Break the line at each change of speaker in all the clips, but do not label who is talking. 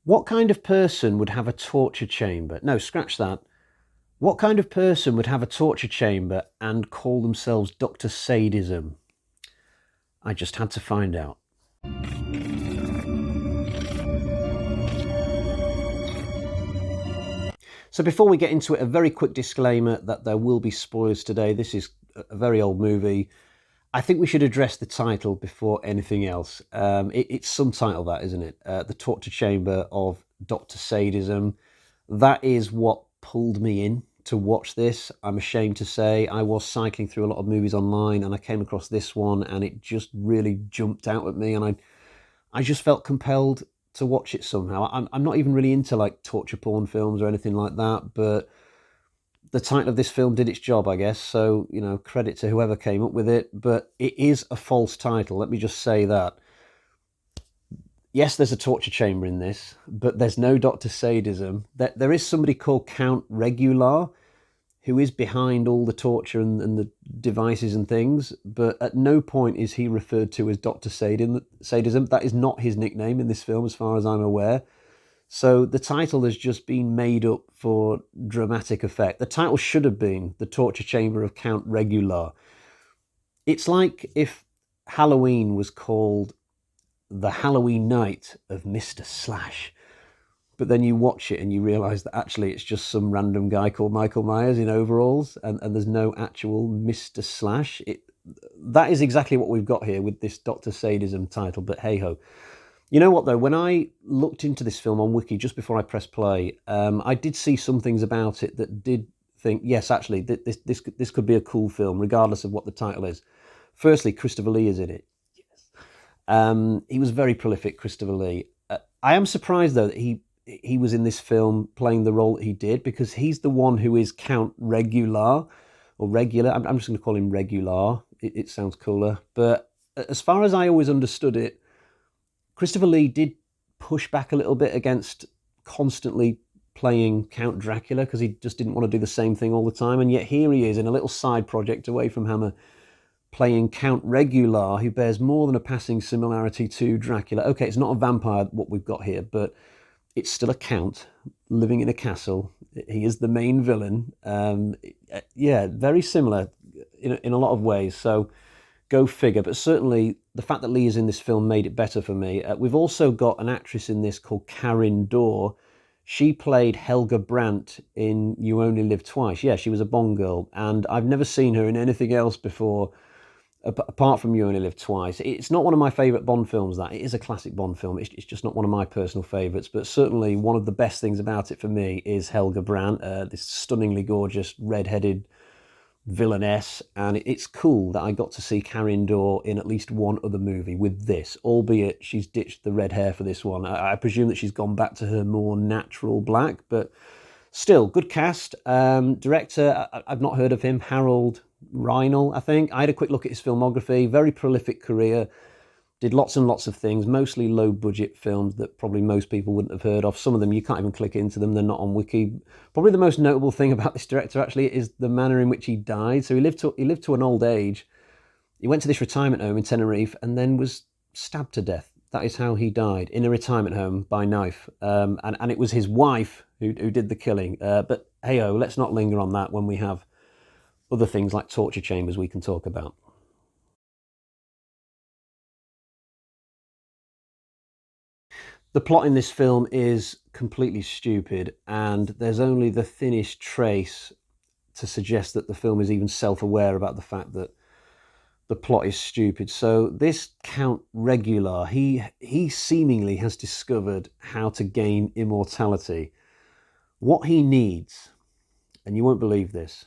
What kind of person would have a torture chamber? No, scratch that. What kind of person would have a torture chamber and call themselves Dr. Sadism? I just had to find out. So before we get into it, a very quick disclaimer that there will be spoilers today. This is a very old movie. I think we should address the title before anything else. It's some title, that, isn't it? The Torture Chamber of Dr. Sadism. That is what pulled me in to watch this. I'm ashamed to say I was cycling through a lot of movies online and I came across this one and it just really jumped out at me, and I just felt compelled to watch it somehow. I'm not even really into like torture porn films or anything like that, but the title of this film did its job, I guess. So, credit to whoever came up with it, but it is a false title. Let me just say that. Yes, there's a torture chamber in this, but there's no Dr. Sadism. There is somebody called Count Regular who is behind all the torture and the devices and things, but at no point is he referred to as Dr. Sadism. That is not his nickname in this film, as far as I'm aware. So the title has just been made up for dramatic effect. The title should have been The Torture Chamber of Count Regular. It's like if Halloween was called The Halloween Night of Mr. Slash. But then you watch it and you realise that actually it's just some random guy called Michael Myers in overalls, and there's no actual Mr. Slash. That is exactly what we've got here with this Dr. Sadism title, but hey-ho. You know what, though? When I looked into this film on Wiki just before I pressed play, I did see some things about it that did think, yes, actually, this could be a cool film, regardless of what the title is. Firstly, Christopher Lee is in it. He was very prolific, Christopher Lee. I am surprised, though, that he was in this film playing the role that he did, because he's the one who is Count Regular, or Regular. I'm just going to call him Regular. It sounds cooler. But as far as I always understood it, Christopher Lee did push back a little bit against constantly playing Count Dracula, because he just didn't want to do the same thing all the time. And yet here he is in a little side project away from Hammer, playing Count Regular, who bears more than a passing similarity to Dracula. Okay, it's not a vampire, what we've got here, but it's still a count living in a castle. He is the main villain. Yeah, very similar in a lot of ways. So go figure. But certainly the fact that Lee is in this film made it better for me. We've also got an actress in this called Karin. She played Helga Brandt in You Only Live Twice. Yeah, she was a Bond girl, and I've never seen her in anything else before, apart from You Only Live Twice. It's not one of my favourite Bond films, that. It is a classic Bond film. It's just not one of my personal favourites, but certainly one of the best things about it for me is Helga Brandt, this stunningly gorgeous, red-headed villainess, and it's cool that I got to see Karin in at least one other movie with this, albeit she's ditched the red hair for this one. I presume that she's gone back to her more natural black, but still, good cast. Director, I've not heard of him, Harald Reinl, I think. I had a quick look at his filmography, very prolific career, did lots and lots of things, mostly low-budget films that probably most people wouldn't have heard of. Some of them, you can't even click into them, they're not on Wiki. Probably the most notable thing about this director, actually, is the manner in which he died. So he lived to an old age. He went to this retirement home in Tenerife and then was stabbed to death. That is how he died, in a retirement home by knife. And it was his wife who did the killing. But hey-oh, let's not linger on that when we have other things like torture chambers we can talk about. The plot in this film is completely stupid, and there's only the thinnest trace to suggest that the film is even self-aware about the fact that the plot is stupid. So this Count Regular, he seemingly has discovered how to gain immortality. What he needs, and you won't believe this,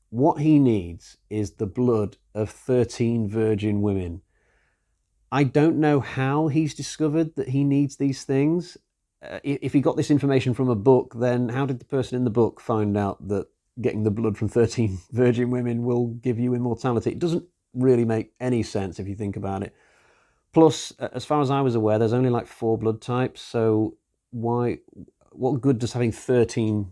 what he needs is the blood of 13 virgin women. I don't know how he's discovered that he needs these things. If he got this information from a book, then how did the person in the book find out that getting the blood from 13 virgin women will give you immortality? It doesn't really make any sense if you think about it. Plus, as far as I was aware, there's only like 4 blood types, so what good does having 13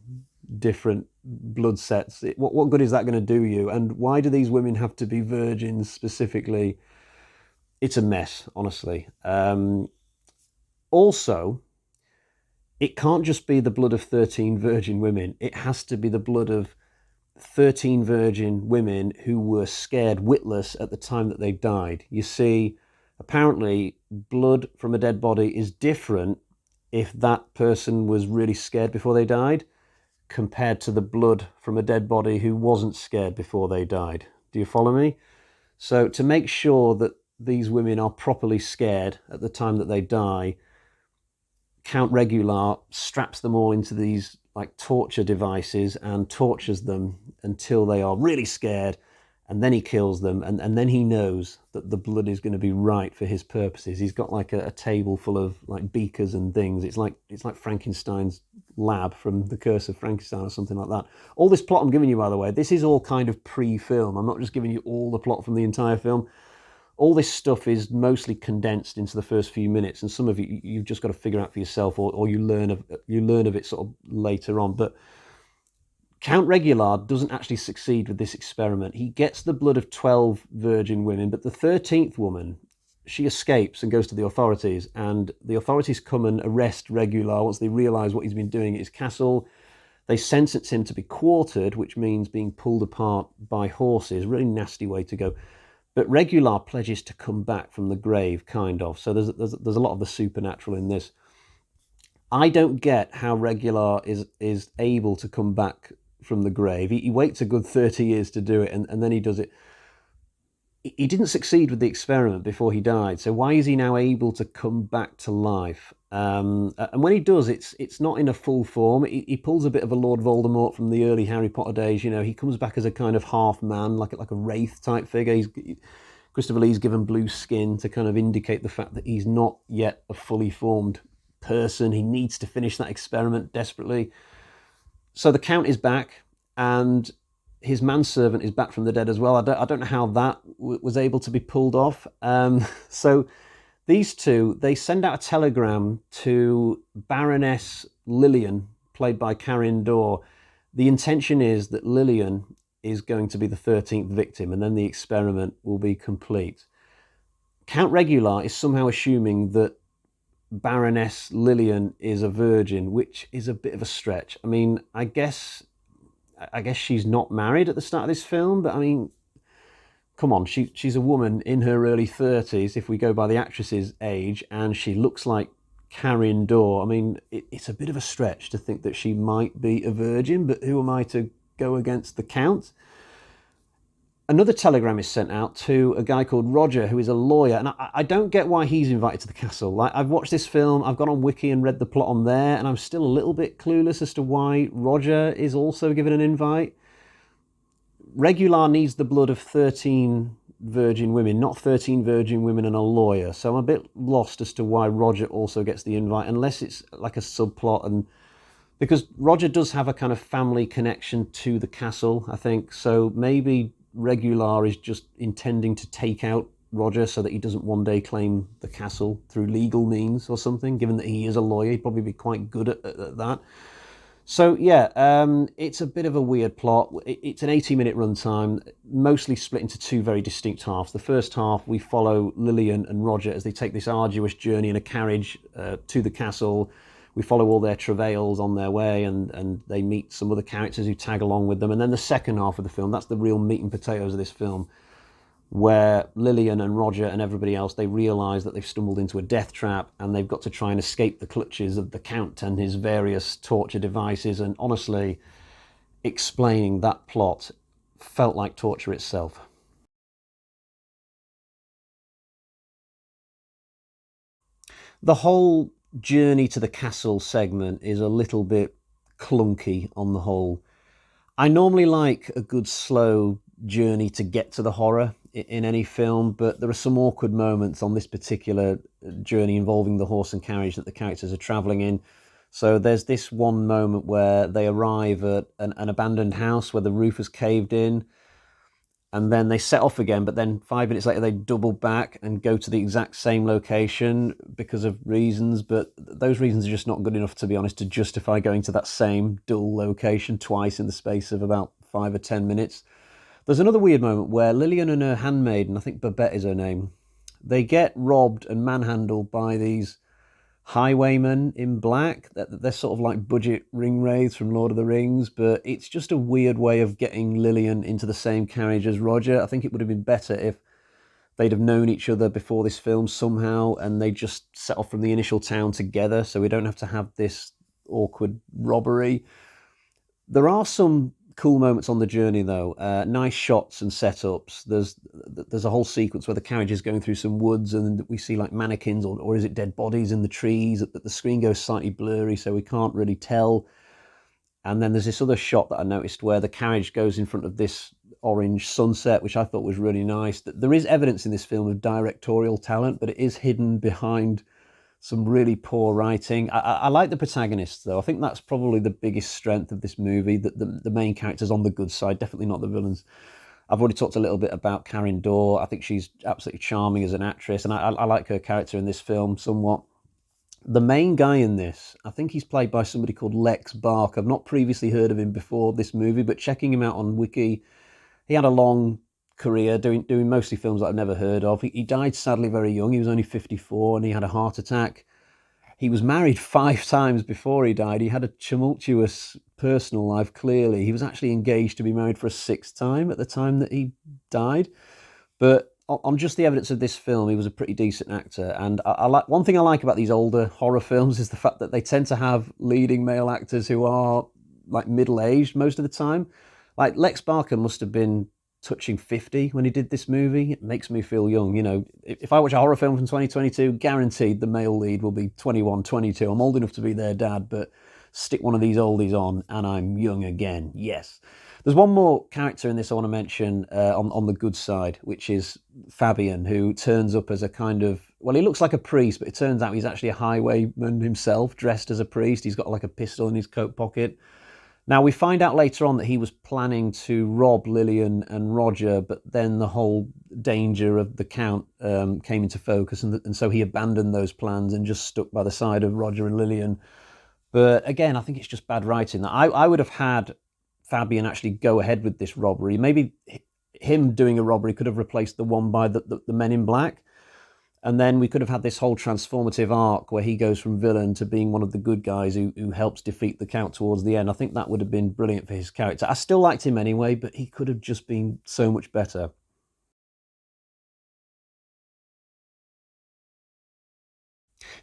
different blood sets, what good is that going to do you? And why do these women have to be virgins specifically? It's a mess, honestly. Also, It can't just be the blood of 13 virgin women. It has to be the blood of 13 virgin women who were scared witless at the time that they died. You see, apparently, blood from a dead body is different if that person was really scared before they died compared to the blood from a dead body who wasn't scared before they died. Do you follow me? So, to make sure that these women are properly scared at the time that they die, Count Regular straps them all into these like torture devices and tortures them until they are really scared, and then he kills them, and then he knows that the blood is going to be right for his purposes. He's got like a table full of like beakers and things. It's like Frankenstein's lab from The Curse of Frankenstein or something like that. All this plot I'm giving you, by the way, this is all kind of pre-film. I'm not just giving you all the plot from the entire film. All this stuff is mostly condensed into the first few minutes, and some of it you've just got to figure out for yourself, or you learn of it sort of later on. But Count Regular doesn't actually succeed with this experiment. He gets the blood of 12 virgin women, but the 13th woman, she escapes and goes to the authorities, and the authorities come and arrest Regular once they realise what he's been doing at his castle. They sentence him to be quartered, which means being pulled apart by horses. Really nasty way to go. But Regular pledges to come back from the grave, kind of. So there's a lot of the supernatural in this. I don't get how Regular is able to come back from the grave. He waits a good 30 years to do it, and then he does it. He didn't succeed with the experiment before he died, so why is he now able to come back to life? And when he does, it's not in a full form. He pulls a bit of a Lord Voldemort from the early Harry Potter days. You know, he comes back as a kind of half man, like a wraith type figure. Christopher Lee's given blue skin to kind of indicate the fact that he's not yet a fully formed person. He needs to finish that experiment desperately. So the Count is back, and his manservant is back from the dead as well. I don't know how that was able to be pulled off. So these two, they send out a telegram to Baroness Lillian, played by Karin. The intention is that Lillian is going to be the 13th victim, and then the experiment will be complete. Count Regular is somehow assuming that Baroness Lillian is a virgin, which is a bit of a stretch. I mean, I guess she's not married at the start of this film, but I mean, come on, she's a woman in her early 30s, if we go by the actress's age, and she looks like Karin. I mean, it's a bit of a stretch to think that she might be a virgin, but who am I to go against the Count? Another telegram is sent out to a guy called Roger, who is a lawyer, and I don't get why he's invited to the castle. Like, I've watched this film, I've gone on Wiki and read the plot on there, and I'm still a little bit clueless as to why Roger is also given an invite. Regular needs the blood of 13 virgin women, not 13 virgin women and a lawyer. So I'm a bit lost as to why Roger also gets the invite, unless it's like a subplot, and because Roger does have a kind of family connection to the castle, I think. So maybe Regular is just intending to take out Roger so that he doesn't one day claim the castle through legal means or something. Given that he is a lawyer, he'd probably be quite good at that. So yeah, it's a bit of a weird plot. It's an 80-minute runtime, mostly split into two very distinct halves. The first half, we follow Lillian and Roger as they take this arduous journey in a carriage to the castle. We follow all their travails on their way, and they meet some other characters who tag along with them. And then the second half of the film, that's the real meat and potatoes of this film, where Lillian and Roger and everybody else, they realise that they've stumbled into a death trap, and they've got to try and escape the clutches of the Count and his various torture devices. And honestly, explaining that plot felt like torture itself. The whole journey to the castle segment is a little bit clunky on the whole. I normally like a good slow journey to get to the horror in any film, but there are some awkward moments on this particular journey involving the horse and carriage that the characters are travelling in. So there's this one moment where they arrive at an abandoned house where the roof has caved in, and then they set off again, but then 5 minutes later they double back and go to the exact same location because of reasons, but those reasons are just not good enough, to be honest, to justify going to that same dull location twice in the space of about 5 or 10 minutes. There's another weird moment where Lillian and her handmaiden, I think Babette is her name, they get robbed and manhandled by these highwaymen in black. They're sort of like budget ringwraiths from Lord of the Rings, but it's just a weird way of getting Lillian into the same carriage as Roger. I think it would have been better if they'd have known each other before this film somehow, and they just set off from the initial town together, so we don't have to have this awkward robbery. There are some cool moments on the journey, though. Nice shots and setups. There's a whole sequence where the carriage is going through some woods, and we see like mannequins, or is it dead bodies in the trees? The screen goes slightly blurry, so we can't really tell. And then there's this other shot that I noticed where the carriage goes in front of this orange sunset, which I thought was really nice. There is evidence in this film of directorial talent, but it is hidden behind some really poor writing. I like the protagonists, though. I think that's probably the biggest strength of this movie, that the main character's on the good side, definitely not the villains. I've already talked a little bit about Karin. I think she's absolutely charming as an actress, and I like her character in this film somewhat. The main guy in this, I think he's played by somebody called Lex Bark. I've not previously heard of him before this movie, but checking him out on Wiki, he had a long career doing mostly films that I've never heard of. He died sadly very young. He was only 54 and he had a heart attack. He was married 5 times before he died. He had a tumultuous personal life, clearly. He was actually engaged to be married for a 6th time at the time that he died. But on just the evidence of this film, he was a pretty decent actor. And I like, one thing I like about these older horror films is the fact that they tend to have leading male actors who are like middle-aged most of the time. Like Lex Barker must have been touching 50 when he did this movie. It makes me feel young. You know, if I watch a horror film from 2022, guaranteed the male lead will be 21, 22. I'm old enough to be their dad, but stick one of these oldies on and I'm young again. Yes. There's one more character in this I want to mention on the good side, which is Fabian, who turns up as a kind of, well, he looks like a priest, but it turns out he's actually a highwayman himself, dressed as a priest. He's got like a pistol in his coat pocket. Now, we find out later on that he was planning to rob Lillian and Roger, but then the whole danger of the Count came into focus, and so he abandoned those plans and just stuck by the side of Roger and Lillian. But again, I think it's just bad writing. I would have had Fabian actually go ahead with this robbery. Maybe him doing a robbery could have replaced the one by the Men in Black. And then we could have had this whole transformative arc where he goes from villain to being one of the good guys who helps defeat the Count towards the end. I think that would have been brilliant for his character. I still liked him anyway, but he could have just been so much better.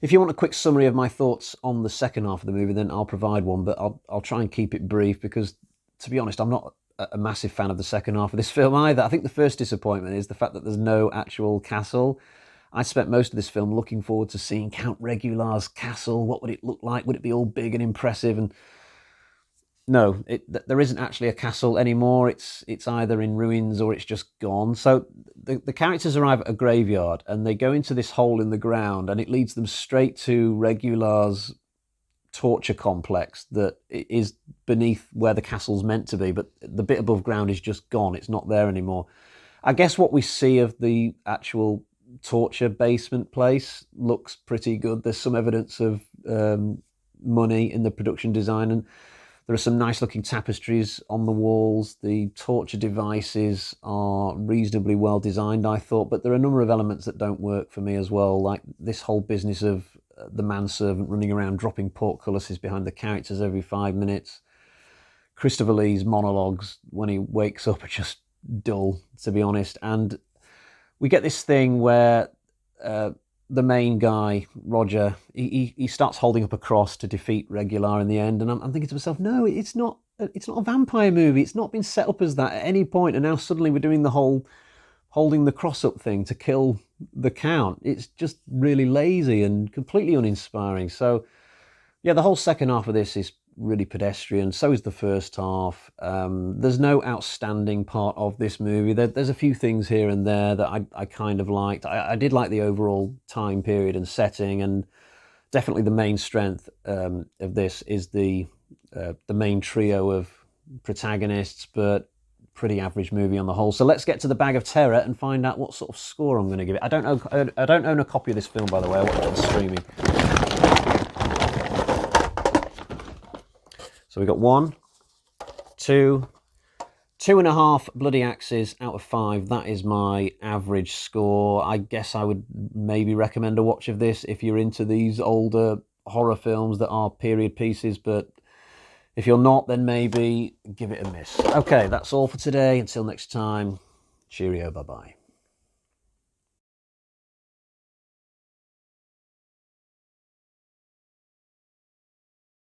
If you want a quick summary of my thoughts on the second half of the movie, then I'll provide one, but I'll try and keep it brief because, to be honest, I'm not a massive fan of the second half of this film either. I think the first disappointment is the fact that there's no actual castle. I spent most of this film looking forward to seeing Count Regular's castle. What would it look like? Would it be all big and impressive? And no, there isn't actually a castle anymore. It's either in ruins or it's just gone. So the characters arrive at a graveyard and they go into this hole in the ground and it leads them straight to Regular's torture complex that is beneath where the castle's meant to be, but the bit above ground is just gone. It's not there anymore. I guess what we see of the actual torture basement place looks pretty good. There's some evidence of money in the production design, and there are some nice looking tapestries on the walls. The torture devices are reasonably well designed, I thought, but there are a number of elements that don't work for me as well, like this whole business of the manservant running around dropping portcullises behind the characters every 5 minutes. Christopher Lee's monologues when he wakes up are just dull, to be honest, and we get this thing where the main guy, Roger, he starts holding up a cross to defeat Regular in the end, and I'm thinking to myself, no, it's not a vampire movie. It's not been set up as that at any point, and now suddenly we're doing the whole holding the cross up thing to kill the Count. It's just really lazy and completely uninspiring. So, yeah, the whole second half of this is really pedestrian. So is the first half. There's no outstanding part of this movie. There's a few things here and there that I kind of liked. I did like the overall time period and setting, and definitely the main strength of this is the main trio of protagonists, but pretty average movie on the whole. So let's get to the bag of terror and find out what sort of score I'm going to give it. I don't own a copy of this film, by the way. I watched it on streaming. So we got 1, 2, 2.5 bloody axes out of 5. That is my average score. I guess I would maybe recommend a watch of this if you're into these older horror films that are period pieces, but if you're not, then maybe give it a miss. Okay, that's all for today. Until next time, cheerio, bye-bye.